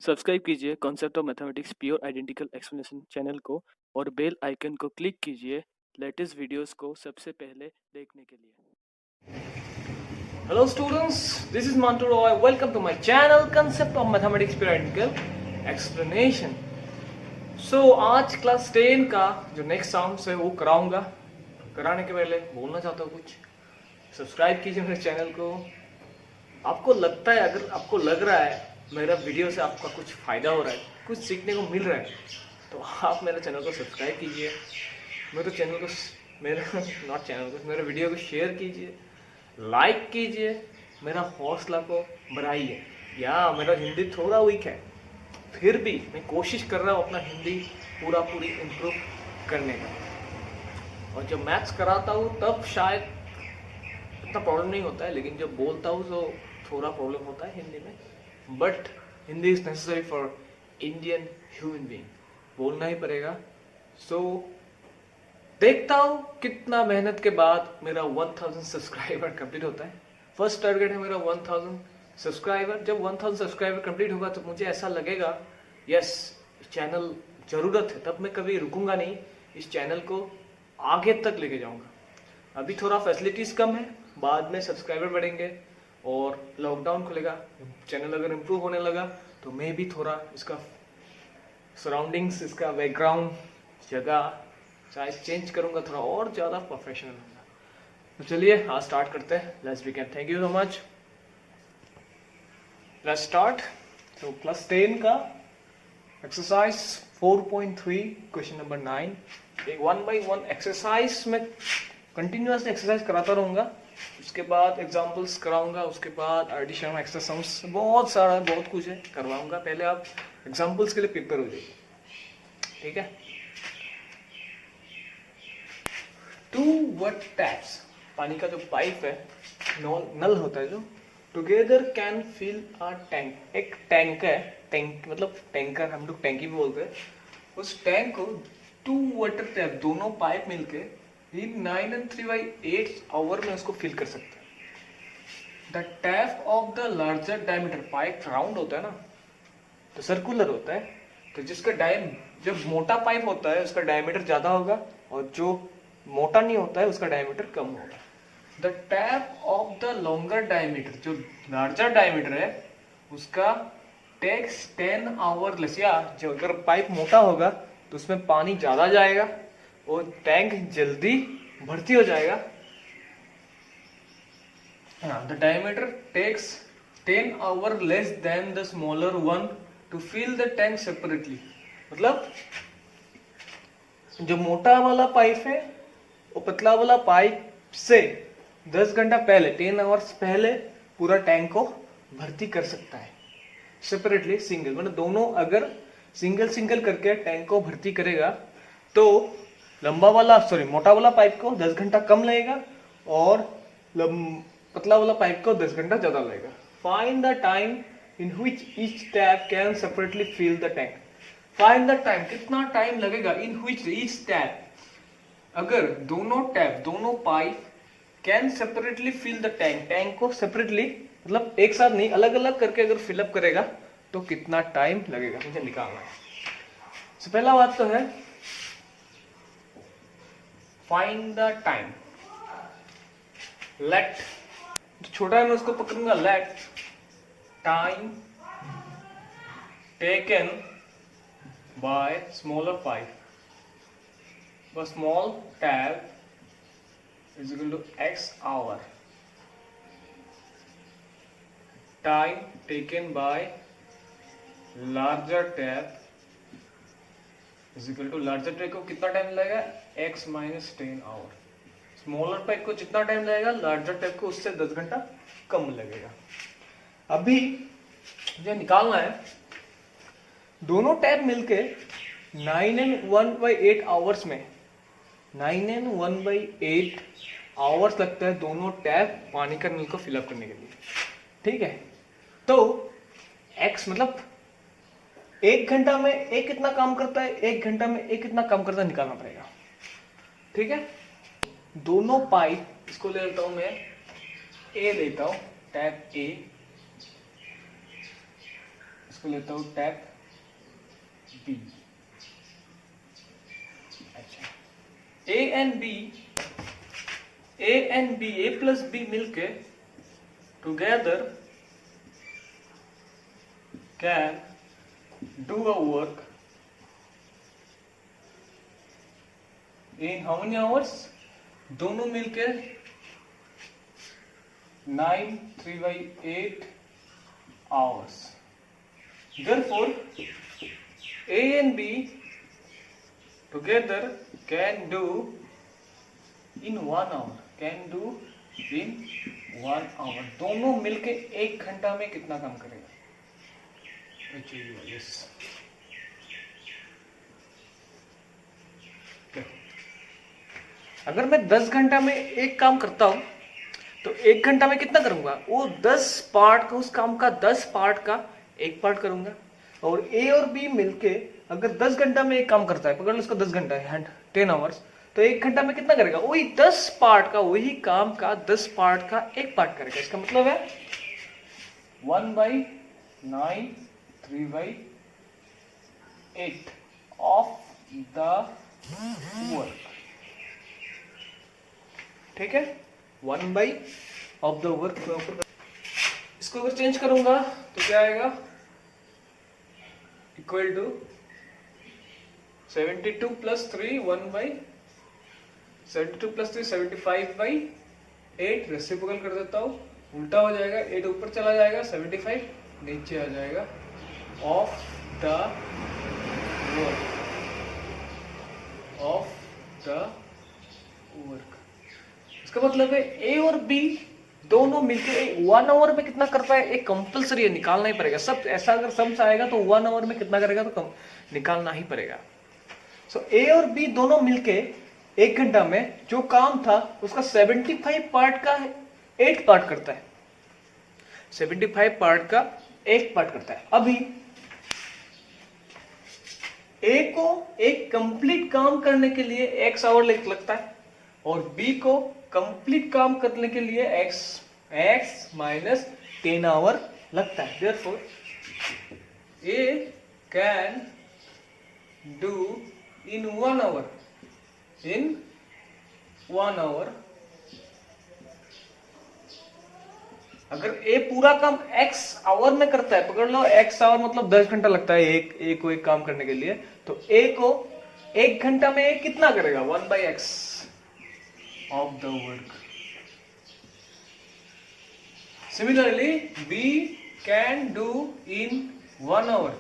Subscribe कीजिए concept of mathematics pure identical explanation channel को और बेल आइकन को क्लिक कीजिए लेटेस्ट वीडियोस को सबसे पहले देखने के लिए। Hello students, this is Mantu Roy. Welcome to my channel concept of mathematics pure identical explanation. So आज क्लास 10 का जो नेक्स्ट साउंड है वो कराऊंगा। कराने के पहले बोलना चाहता हूँ कुछ। सब्सक्राइब कीजिए मेरे चैनल को। आपको लगता है, अगर आपको लग रहा है मेरा वीडियो से आपका कुछ फ़ायदा हो रहा है, कुछ सीखने को मिल रहा है, तो आप मेरे चैनल को सब्सक्राइब कीजिए, मेरे चैनल को मेरे वीडियो को शेयर कीजिए, लाइक कीजिए, मेरा हौसला को बढ़ाइए। या मेरा हिंदी थोड़ा वीक है, फिर भी मैं कोशिश कर रहा हूँ अपना हिंदी पूरी इम्प्रूव करने का। और जब मैथ्स कराता हूँ तब शायद इतना प्रॉब्लम नहीं होता है, लेकिन जब बोलता हूँ तो थोड़ा प्रॉब्लम होता है हिंदी में। But Hindi is necessary for Indian human being, बोलना ही पड़ेगा। सो देखता हूँ कितना मेहनत के बाद मेरा 1000 सब्सक्राइबर कंप्लीट होता है। फर्स्ट टारगेट है मेरा 1000 सब्सक्राइबर। जब 1000 सब्सक्राइबर कंप्लीट होगा तो मुझे ऐसा लगेगा यस, चैनल ज़रूरत है, तब मैं कभी रुकूंगा नहीं, इस चैनल को आगे तक लेके जाऊंगा। अभी थोड़ा फैसिलिटीज़ कम है, बाद में सब्सक्राइबर बढ़ेंगे और लॉकडाउन खुलेगा, चैनल अगर इम्प्रूव होने लगा तो मैं भी थोड़ा इसका सराउंडिंग्स, इसका बैकग्राउंड, जगह शायद चेंज करूंगा, थोड़ा और ज़्यादा प्रोफेशनल होगा। तो चलिए आज स्टार्ट करते हैं। Let's begin. Thank you so much. Let's start. तो क्लास 10 का एक्सरसाइज 4.3 क्वेश्चन नंबर 9। एक 1 by 1 एक्सरसाइज में कंटिन्यूअसली एक्सरसाइज कराता रहूंगा, उसके बाद एग्जांपल्स कराऊंगा, उसके बाद आर.डी. शर्मा एक्सरसाइज, बहुत कुछ है करवाऊंगा। पहले आप एग्जांपल्स के लिए प्रिपेयर हो जाइए, ठीक है। 2 wet taps, पानी का जो पाइप है, नल होता है जो, together can fill a tank. एक टैंक है, टैंक मतलब टैंकर, हम लोग टैंकी भी बोलते हैं। उस टैंक को 2 वाटर टैप, दोनों पाइप मिलके इन 9 and 3/8 आवर में उसको फिल कर सकते हैं। The tap of the larger diameter, pipe round होता है ना, तो सर्कुलर होता है, तो जिसका जब मोटा पाइप होता है उसका डायमीटर ज्यादा होगा और जो मोटा नहीं होता है उसका डायमीटर कम होगा। The tap of the longer diameter, जो लार्जर डायमीटर है उसका टेक्स 10 आवर लेस, या जो अगर पाइप मोटा होगा तो उसमें पानी ज्यादा जाएगा और टैंक जल्दी भर्ती हो जाएगा। The diameter takes 10 hour less than the smaller one to fill the tank separately. मतलब जो मोटा वाला पाइप है वो पतला वाला पाइप से 10 घंटा पहले, 10 आवर्स पहले पूरा टैंक को भर्ती कर सकता है सेपरेटली, सिंगल। मतलब दोनों अगर सिंगल करके टैंक को भर्ती करेगा तो मोटा वाला पाइप को 10 घंटा कम लगेगा और पतला वाला पाइप को 10 घंटा ज्यादा लगेगा। Find the time in which each tap can separately fill the tank. Find the time, कितना टाइम लगेगा इन व्हिच ईच टैप, अगर दोनों pipe can separately fill the tank, tank को सेपरेटली मतलब एक साथ नहीं, अलग अलग करके अगर फिलअप करेगा तो कितना टाइम लगेगा, मुझे निकालना है। तो पहला बात तो है फाइंड द टाइम। लेट, छोटा है मैं उसको पकड़ूंगा, let time taken by smaller pipe, small tap is equal to x hour. Time taken by larger tap is equal to, larger tap को कितना टाइम लगेगा, x minus 10 hour। Smaller tap को जितना टाइम लगेगा लार्जर टैप को उससे 10 घंटा कम लगेगा। अभी मुझे निकालना है दोनों टैप मिलके 9 and 1/8 आवर्स में, 9 and 1/8 आवर्स लगता है दोनों टैप पानी का नल को फिलअप करने के लिए, ठीक है। तो x मतलब 1 घंटा में एक कितना काम करता है, 1 घंटा में एक कितना काम करता है, निकालना पड़ेगा, ठीक है। दोनों पाइप, इसको ले लेता हूं मैं, A लेता हूं, टैप A, इसको लेता हूँ टैप बी। अच्छा, A and B A plus B मिलके together can do a work in how many hours? दोनों मिलके 9 3/8 hours. Therefore, A and B together can do in 1 hour. Can do in 1 hour. दोनों मिलके 1 घंटा में कितना काम करेगा? Yes. अगर मैं 10 घंटा में एक काम करता हूं तो 1 घंटा में कितना करूंगा? वो 10 पार्ट का, उस काम का 10 पार्ट का एक पार्ट करूंगा। और ए और बी मिलके अगर 10 घंटा में एक काम करता है, पकड़ लो उसका 10 घंटा है, 10 आवर्स, तो 1 घंटा में कितना करेगा? वही 10 पार्ट का, वही काम का 10 पार्ट का एक पार्ट करेगा। इसका मतलब है 1/9 3/8 ऑफ द वर्क। ठीक है, 1 ऑफ द वर्क। इसको अगर चेंज करूंगा तो क्या आएगा? Equal to 72 plus 3 1/72 plus 3 75/8। Reciprocal कर देता हूं, उल्टा हो जाएगा, 8 ऊपर चला जाएगा, 75 नीचे आ जाएगा। Of the work, of the work. इसका मतलब है ए और बी दोनों मिलकर 1 आवर में कितना करता है? एक कंपल्सरी है, निकालना ही पड़ेगा। सब ऐसा अगर सम्स आएगा तो 1 आवर में कितना करेगा तो निकालना ही पड़ेगा। सो ए और बी दोनों मिलके 1 घंटा में जो काम था उसका 75 पार्ट का 8 पार्ट करता है। 75 पार्ट का 1 पार्ट करता है। अभी ए को एक कंप्लीट काम करने के लिए x आवर लगता है और बी को कंप्लीट काम करने के लिए x माइनस 10 आवर लगता है। Therefore, A can do in 1 hour. In 1 hour, अगर A पूरा काम x आवर में करता है, पकड़ लो x आवर मतलब 10 घंटा लगता है A को एक काम करने के लिए, तो A को 1 घंटा में A कितना करेगा? 1/x of the work. Similarly, B can do in 1 hour.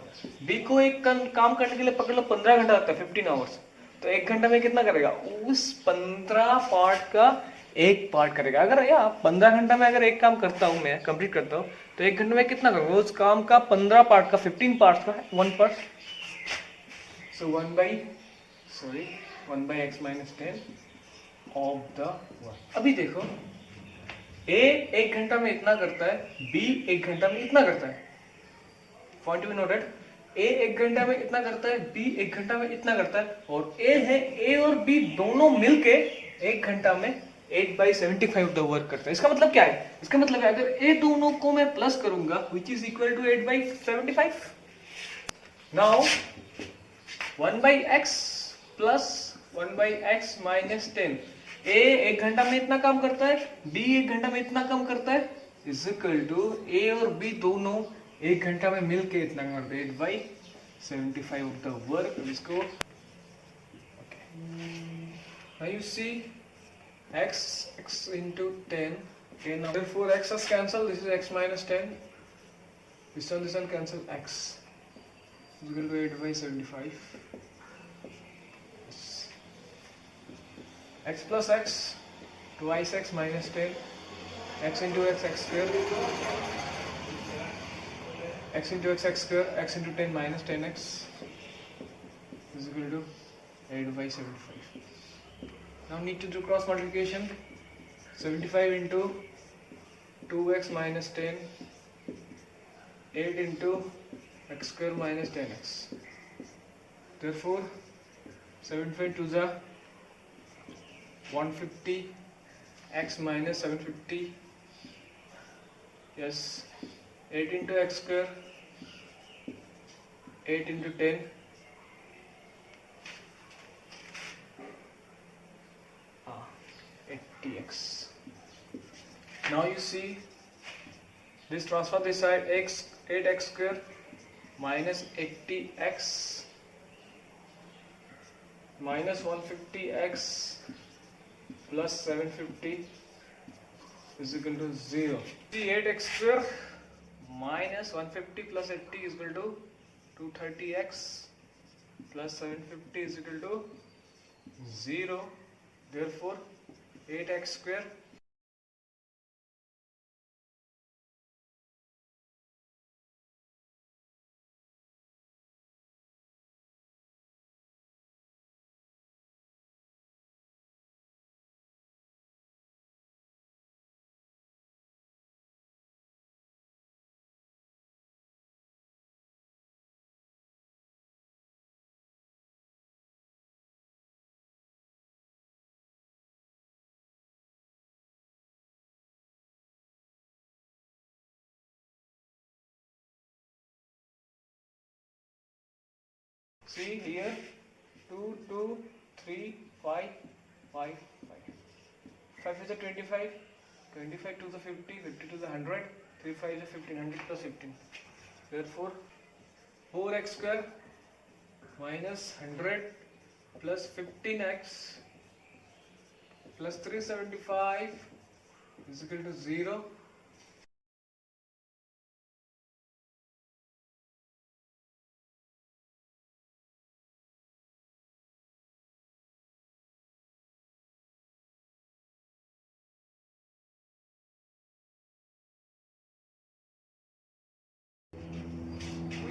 B को एक काम करने के लिए पकड़ लो 15 घंटा लगता है, 15 आवर्स, तो 1 घंटा में कितना करेगा? उस 15 पार्ट का एक पार्ट करेगा। अगर या 15 घंटा में अगर एक काम करता हूं, मैं कंप्लीट करता हूं, तो 1 घंटे में कितना करूंगा? उस काम का 15 पार्ट का 15 पार्ट का 1 part. So 1/x minus 10 of the work. अभी देखो, A 1 घंटा में इतना करता है, B 1 घंटा में इतना करता है। Point to be noted, A 1 घंटा में इतना करता है, B 1 घंटा में इतना करता है, और A और B दोनों मिलके 1 घंटा में 8/75 द वर्क करता है। इसका मतलब क्या है? इसका मतलब है अगर A दोनों को मैं प्लस करूंगा, which is equal to 8/75, now 1/x plus 1/x minus 10, A 1 घंटा में इतना काम करता है, B 1 घंटा में इतना काम करता है, इज इक्वल टू A और B दोनों 1 घंटा में मिलके इतना काम करते हैं, 8/75 ऑफ द वर्क। इसको now you see x into 10, okay, now therefore x is cancelled, this is x minus 10, this one cancel, x is equal to 8/75, x plus x, twice x minus 10, x into x, x square, x into x, x square, x into 10 minus 10x is equal to 8/75. Now need to do cross multiplication. 75 into 2x minus 10, 8 into x square minus 10x. Therefore 75 to the 150, x minus 750, yes, 8 into x square 8 into 10, ah, 80x. Now you see this, transfer this side, x 8x square minus 80x minus 150x plus 750 is equal to 0. See, 8x square minus 150 plus 80 is equal to 230x plus 750 is equal to 0. Therefore 8x square see here 2, 2, 3, 5, 5, 5. 5 is a 25, 25 to the 50, 50 to the 100, 3 5 is a 1500 plus 15. Therefore 4x square minus 100 plus 15x plus 375 is equal to 0.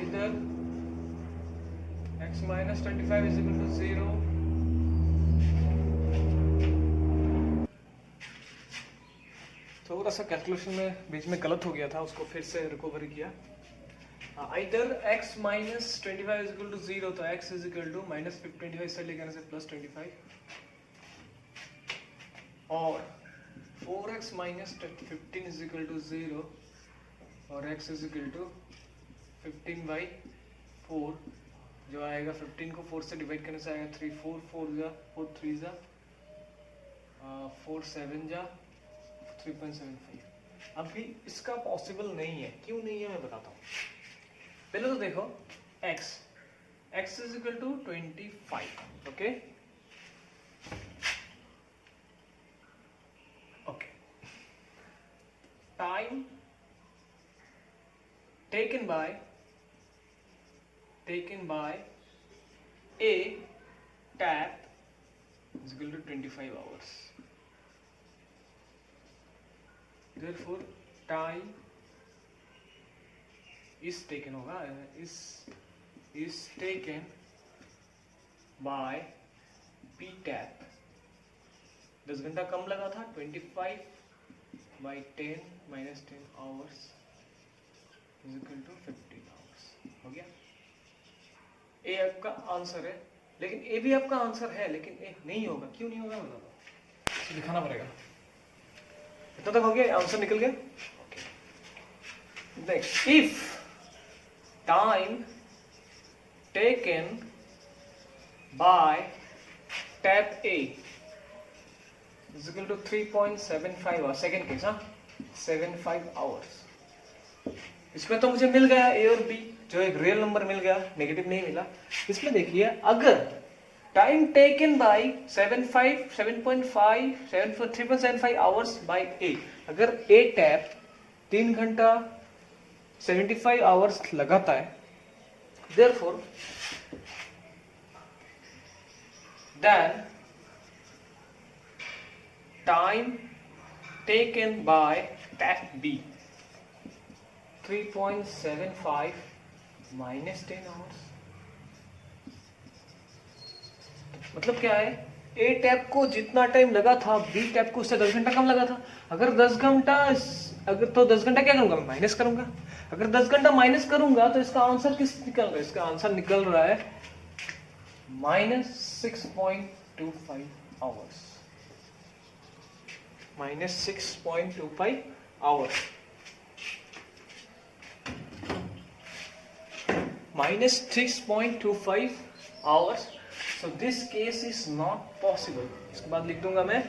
Either x minus 25 is equal to 0. थोड़ा सा calculation में बीच में गलत हो गया था, उसको फिर से रिकवर किया. Either x minus 25 is equal to 0, तो x is equal to minus 25 से लेकर से plus 25, और 4x minus 15 is equal to 0, और x is equal to 15 by 4, जो आएगा 15 को 4 से डिवाइड करने से आएगा 3, 4 4 जा 4 3 जा 4 7 जा 3.75. अभी इसका पॉसिबल नहीं है. क्यों नहीं है मैं बताता हूँ. पहले तो देखो x is equal to 25. Okay okay. Time taken by a tap is equal to 25 hours. Therefore time is taken होगा is taken by p tap. 10 घंटा कम लगा था. 25 by 10 minus 10 hours is equal to 15 hours. हो गया. ए आपका answer है, लेकिन ए भी आपका आंसर है, लेकिन ए नहीं होगा. क्यों नहीं होगा बता दो, दिखाना पड़ेगा. इतना तक हो गया, आंसर निकल गया. Next, if time taken by tap A is equal to 3.75 hours. Second case, 75 hours. इसमें तो मुझे मिल गया ए और बी, जो एक रियल नंबर मिल गया, नेगेटिव नहीं मिला. इसमें देखिए, अगर time taken by 3.75 hours by A, अगर ए टैप 3 घंटा 75 आवर्स लगाता है, therefore then time taken by tap B 3.75 minus 10 hours. मतलब क्या है, ए टैप को जितना टाइम लगा था बी टैप को उससे 10 घंटा कम लगा था. अगर 10 घंटा, अगर तो 10 घंटा क्या करूंगा मैं, माइनस करूंगा. अगर 10 घंटा माइनस करूंगा तो इसका आंसर किस निकल रहा है, इसका आंसर निकल रहा है minus 6.25 hours. Minus 6.25 hours. -6.25 hours. So this case is not possible. इसके बाद लिख दूंगा मैं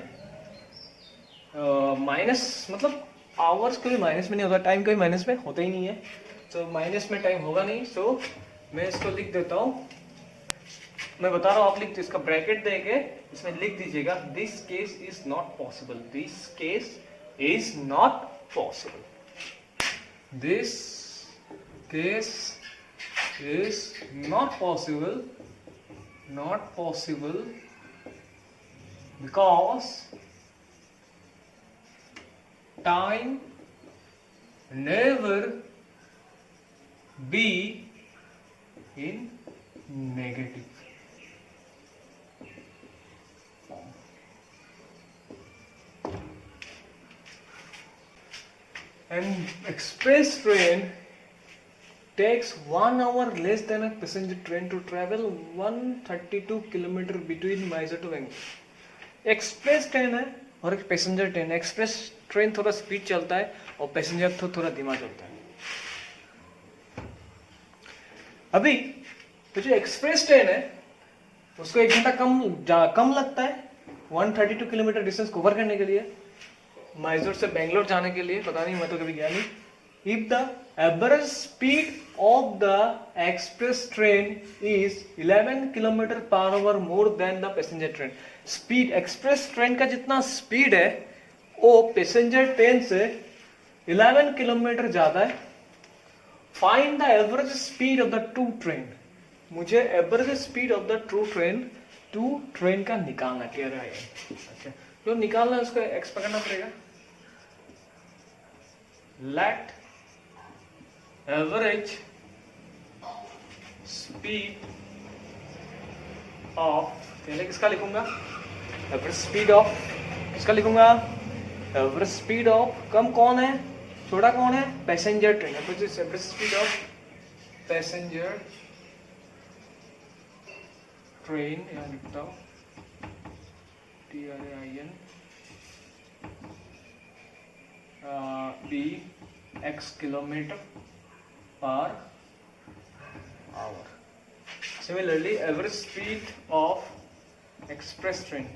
माइनस, मतलब आवर्स कभी माइनस में नहीं होता, टाइम कभी माइनस में होता ही नहीं है. तो माइनस में टाइम होगा नहीं. सो मैं इसको लिख देता हूँ. मैं बता रहा हूँ, आप लिख, इसका ब्रैकेट देके इसमें लिख दीजिएगा, this case is not possible. This case is not possible. This case is not possible. Not possible because time never be in negative form. An express train takes 1 hour less than a passenger train to travel 132 kilometre between Mysore to Bangalore. Express train है और एक passenger train. Express train थोड़ा speed चलता है और passenger तो थोड़ा धीमा चलता है. अभी तो जो एक्सप्रेस ट्रेन है उसको 1 घंटा कम लगता है 132 किलोमीटर डिस्टेंस कवर करने के लिए, मैसूर से बेंगलोर जाने के लिए. पता नहीं, मैं तो कभी गया नहीं. If the average speed of the express train is 11 km per hour more than the passenger train. Speed, express train का जितना स्पीड है वो पैसेंजर ट्रेन से 11 किलोमीटर ज्यादा है. Find the average speed of the two train. मुझे average speed of the two train का निकालना. कह रहा है अच्छा, जो निकालना है उसको एक्स पकड़ना पड़ेगा. लेट एवरेज स्पीड ऑफ, पहले किसका लिखूंगा, एवरेज स्पीड ऑफ किसका लिखूंगा, एवरेज स्पीड ऑफ. कम कौन है, छोटा कौन है, passenger train. Average speed of passenger train, यहाँ लिखता हूँ TRAIN be x kilometer per hour. Similarly, average speed of express train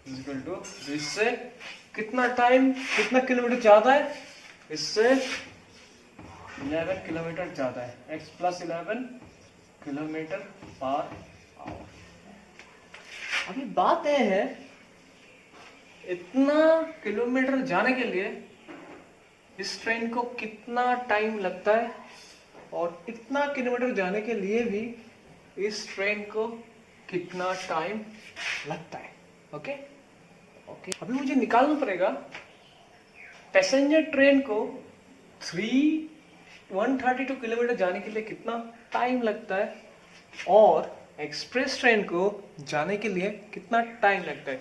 is equal to, इससे कितना टाइम, कितना किलोमीटर ज्यादा है, इससे 11 किलोमीटर ज्यादा है. x plus 11 kilometre per our. अभी बात यह है, इतना किलोमीटर जाने के लिए इस ट्रेन को कितना टाइम लगता है, और इतना किलोमीटर जाने के लिए भी इस ट्रेन को कितना टाइम लगता है. Okay okay. अभी मुझे निकालना पड़ेगा पैसेंजर ट्रेन को 132 किलोमीटर जाने के लिए कितना टाइम लगता है, और एक्सप्रेस ट्रेन को जाने के लिए कितना टाइम लगता है.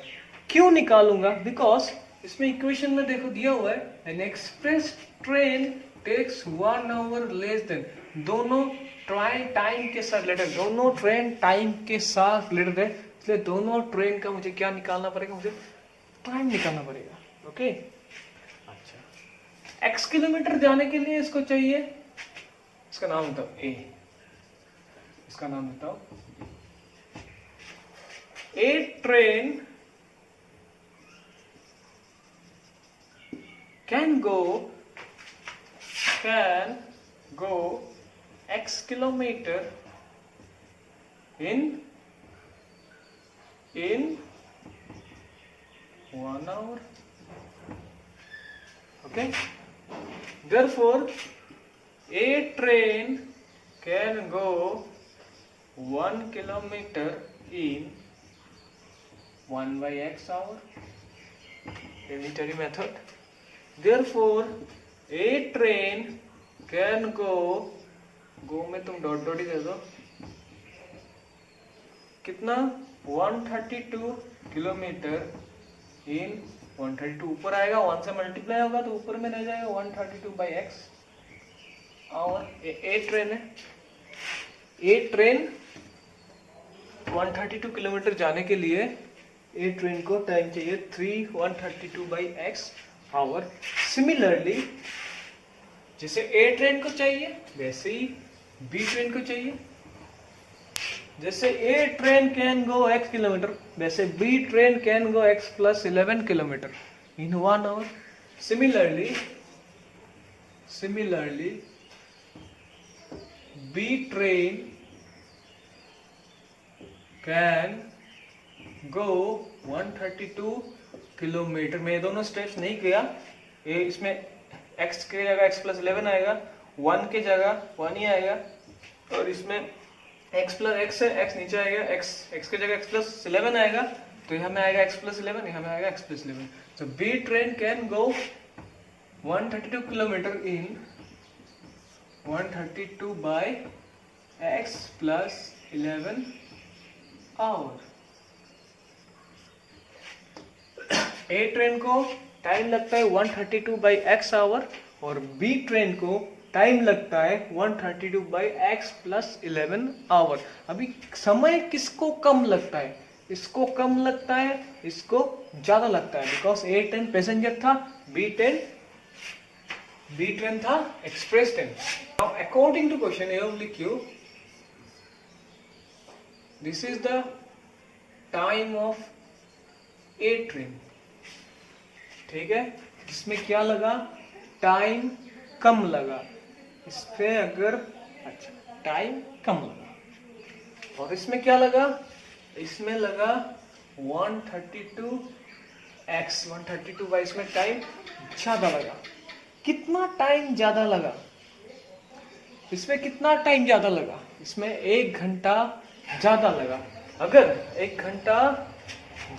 क्यों निकालूंगा, बिकॉज इसमें इक्वेशन में देखो दिया हुआ है, an express train takes 1 hour less than. दोनों ट्रेन टाइम के साथ रिलेटेड, दोनों ट्रेन टाइम के साथ रिलेटेड है, इसलिए दोनों ट्रेन का मुझे क्या निकालना पड़ेगा, मुझे टाइम निकालना पड़ेगा. ओके अच्छा. x किलोमीटर जाने के लिए इसको चाहिए, इसका नाम बताओ a, इसका नाम बताओ. A train can go x kilometer in 1 hour. Okay, therefore a train can go 1 kilometer in 1/x hour. Unitary method. Therefore a train can go में तुम डॉट डॉट ही दे दो, कितना 132 किलोमीटर इन 132. ऊपर आएगा 1 से मल्टीप्लाई होगा तो ऊपर में रह जाएगा 132/x आवर. ए ट्रेन है, ए ट्रेन 132 किलोमीटर जाने के लिए ए ट्रेन को टाइम चाहिए 132/x आवर. सिमिलरली जैसे ए ट्रेन को चाहिए वैसे ही बी ट्रेन को चाहिए। जैसे A train can go x kilometre वैसे B train can go x plus 11 kilometre in 1 hour. Similarly, B train can go 132 kilometre. मैं दोनों स्टेप्स नहीं किया, ये इसमें x की जगह x प्लस 11 आएगा, 1 की जगह 1 ही आएगा, और इसमें x प्लस x है, x नीचे आएगा, x की जगह x प्लस 11 आएगा, तो यहाँ में आएगा x प्लस 11, यहाँ में आएगा x plus 11। So B train can go 132 kilometre in 132 by x plus 11 hour. A train को टाइम लगता है 132 by x आवर और बी ट्रेन को टाइम लगता है 132 by x plus 11 आवर। अभी समय किसको कम लगता है? इसको कम लगता है, इसको ज्यादा लगता है, बिकॉज ए ट्रेन पैसेंजर था, बी ट्रेन था express train. Now according to question A of Q, this is the time of A train. ठीक है, इसमें क्या लगा? टाइम कम लगा। इसमें अगर अच्छा टाइम कम लगा, और इसमें क्या लगा? इसमें लगा 132x 132 बाई, इसमें टाइम ज्यादा लगा। कितना टाइम ज्यादा लगा? इसमें कितना टाइम ज्यादा लगा? इसमें 1 घंटा ज्यादा लगा। अगर 1 घंटा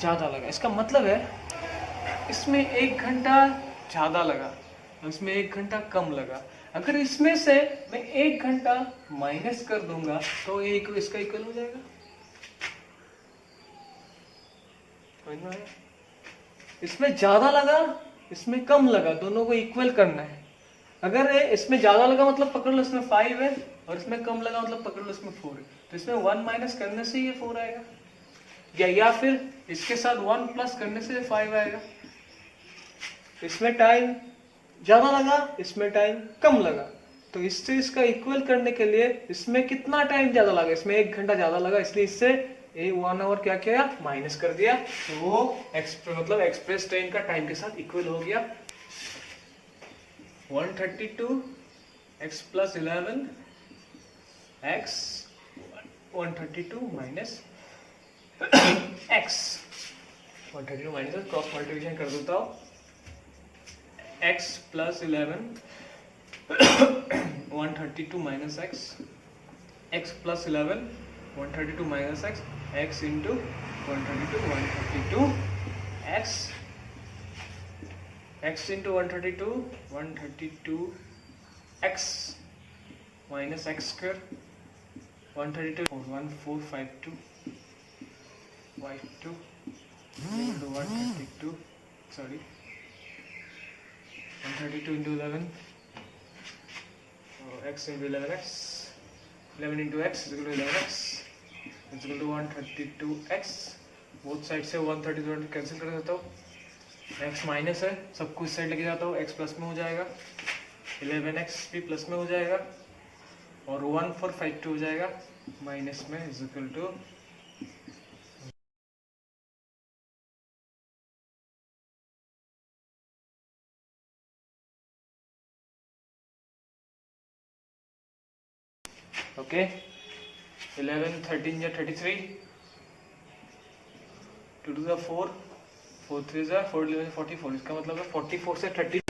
ज्यादा लगा, इसका मतलब है इसमें 1 घंटा ज्यादा लगा, इसमें 1 घंटा कम लगा। अगर इसमें से मैं 1 घंटा माइनस कर दूंगा तो ये इसका इक्वल हो जाएगा। इसमें ज्यादा लगा, इसमें कम लगा, दोनों को इक्वल करना है। अगर इसमें ज्यादा लगा मतलब पकड़ लो इसमें 5 है, और इसमें कम लगा मतलब पकड़ लो इसमें 4 है, तो इसमें 1 माइनस करने से ये 4 आएगा, या फिर इसके साथ 1 प्लस करने से 5 आएगा। इसमें टाइम ज्यादा लगा, इसमें टाइम कम लगा, तो इससे इसका इक्वल करने के लिए इसमें कितना टाइम ज्यादा लगा? इसमें 1 घंटा ज्यादा लगा, इसलिए इससे 1 आवर क्या किया? माइनस कर दिया, तो वो मतलब एक्सप्रेस ट्रेन का टाइम के साथ इक्वल हो गया। 132 x plus 11 x 132 minus x 132 minus cross multiplication कर देता हूँ, x plus 11 132 minus x plus 11 132 minus x into 132 x into 132 x minus x square 132 1452 y2 into 132 sorry 132 into 11 x into 11x 11 into x is equal to 11x is equal to 132x। Both side से 132 cancel कर देता हूँ, x minus है, सब कुछ side लेके जाता हूँ, x प्लस में हो जाएगा, 11x भी प्लस में हो जाएगा, और 1452 हो जाएगा माइनस में इज इक्वल टू ओके 11 13 या 33 2 टू 4 4 3 4 11 44, इसका मतलब है 44 से 30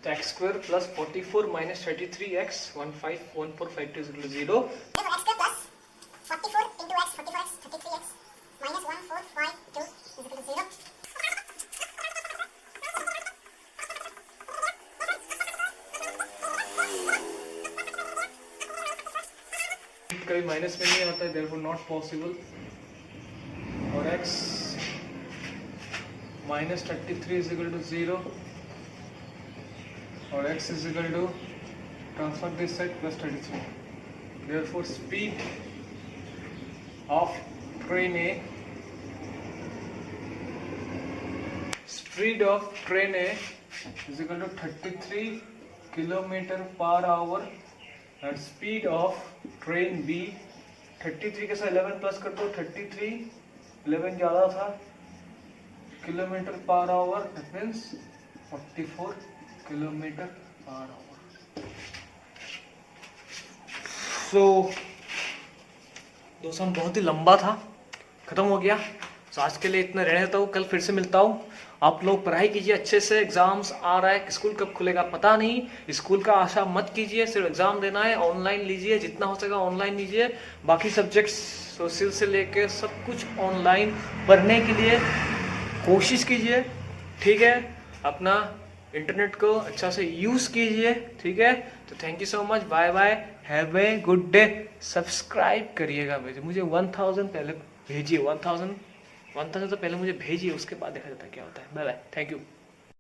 तो x square plus 44 minus 33x 151452 is equal to 0। x प्लस 44 into x 44x 33x minus 1452 is equal to 0। कभी माइनस में नहीं आता है, therefore not possible, और x minus 33 is equal to 0 और x is equal to transfer this side plus 33, therefore speed of train A is equal to 33 kilometre per hour at speed of train B. 33 के साथ 11 plus कर दो, 33, 11 ज़्यादा था, kilometre per hour, that means 44 kilometre per hour. So दोस्तों बहुत ही लंबा था, खत्म हो गया। तो आज के लिए इतना रहने देता हूँ, कल फिर से मिलता हूँ। आप लोग पढ़ाई कीजिए अच्छे से, एग्जाम्स आ रहा है, स्कूल कब खुलेगा पता नहीं, स्कूल का आशा मत कीजिए, सिर्फ एग्जाम देना है। ऑनलाइन लीजिए, जितना हो सकेगा ऑनलाइन लीजिए। बाकी सब्जेक्ट्स सोशल से लेके सब कुछ ऑनलाइन पढ़ने के लिए कोशिश कीजिए, ठीक है। अपना इंटरनेट को अच्छा से यूज़ कीजिए, ठीक है। तो thank you so much, bye bye, have a good day. Subscribe करिएगा, मुझे 1000 पहले भेजिए, 1000 तो पहले मुझे भेजिए, उसके बाद देखा जाता है क्या होता है। Bye bye, thank you.